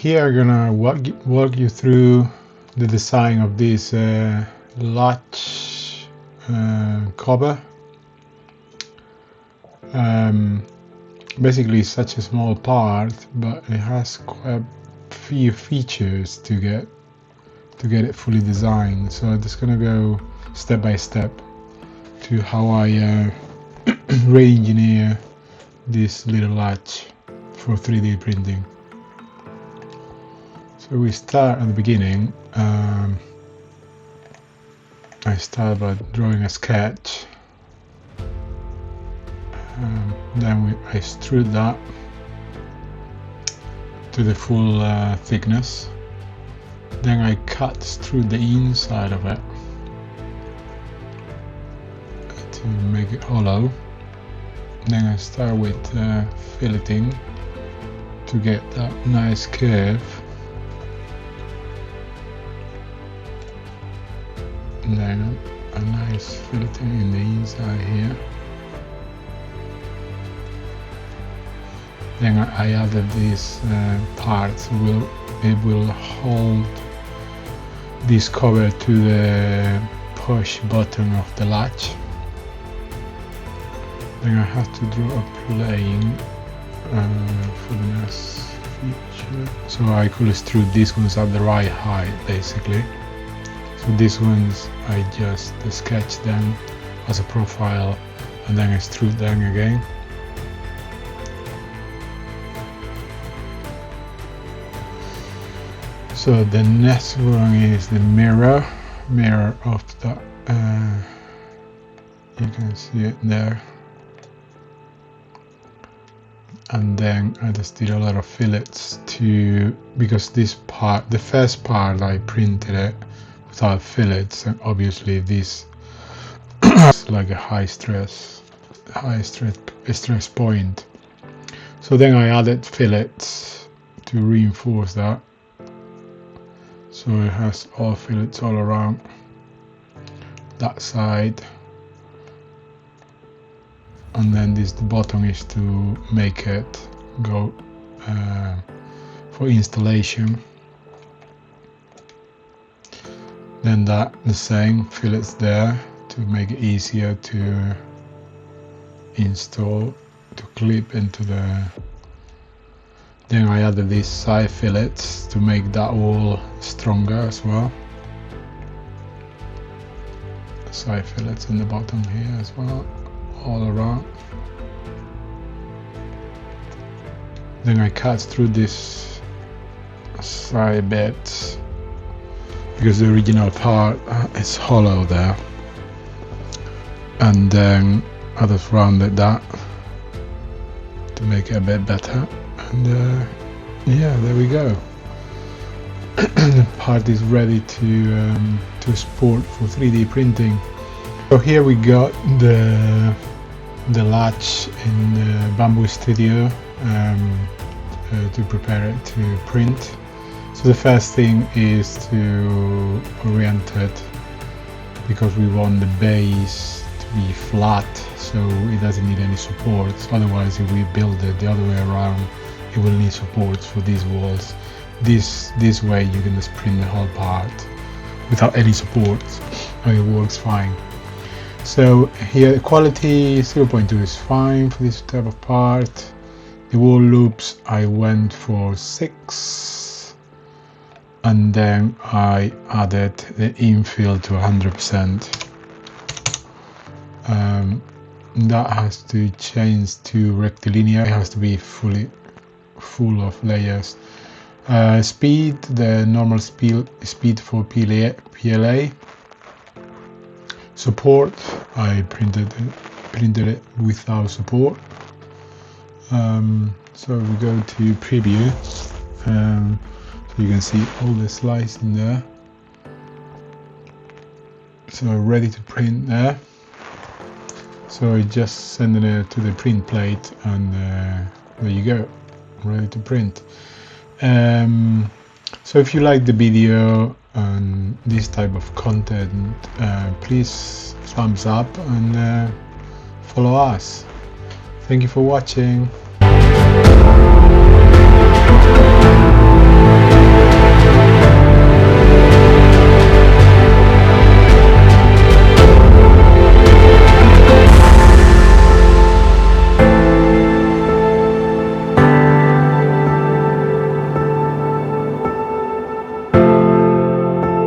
Here I'm gonna walk you through the design of this latch cover. Basically it's such a small part, but it has quite a few features to get it fully designed. So I'm just gonna go step by step to how I re-engineer this little latch for 3D printing. So we start at the beginning. I start by drawing a sketch. Then I extrude that to the full thickness. Then I cut through the inside of it to make it hollow. Then I start with filleting to get that nice curve. And then a nice filleting in the inside here. Then I added these parts. It will hold this cover to the push button of the latch. Then I have to draw a plane for the next feature. So I could extrude these ones at the right height, basically. So these ones I just sketch them as a profile and then extrude them again. So the next one is the mirror of the you can see it there. And then I just did a lot of fillets because this part, the first part, I printed it without fillets, and obviously this is like a high stress point. So then I added fillets to reinforce that. So it has all fillets all around that side. And then the bottom is to make it go for installation. Then the same fillets there to make it easier to install, to clip into the. Then I added these side fillets to make that wall stronger as well. Side fillets in the bottom here as well, all around. Then I cut through this side bit because the original part is hollow there. And then I just rounded that to make it a bit better. And yeah, there we go. The part is ready to export for 3D printing. So here we got the latch in the Bamboo Studio to prepare it to print. So the first thing is to orient it because we want the base to be flat so it doesn't need any supports. Otherwise, if we build it the other way around, it will need supports for these walls. This way you can just print the whole part without any supports and it works fine. So here quality 0.2 is fine for this type of part. The wall loops I went for 6 and then I added the infill to 100%. That has to change to rectilinear. It has to be full of layers. Speed, the normal speed for PLA. Support, I printed it without support. So we go to preview. So you can see all the slides in there. So ready to print there. So I just send it to the print plate and there you go, ready to print. So if you like the video and this type of content, please thumbs up and follow us. Thank you for watching.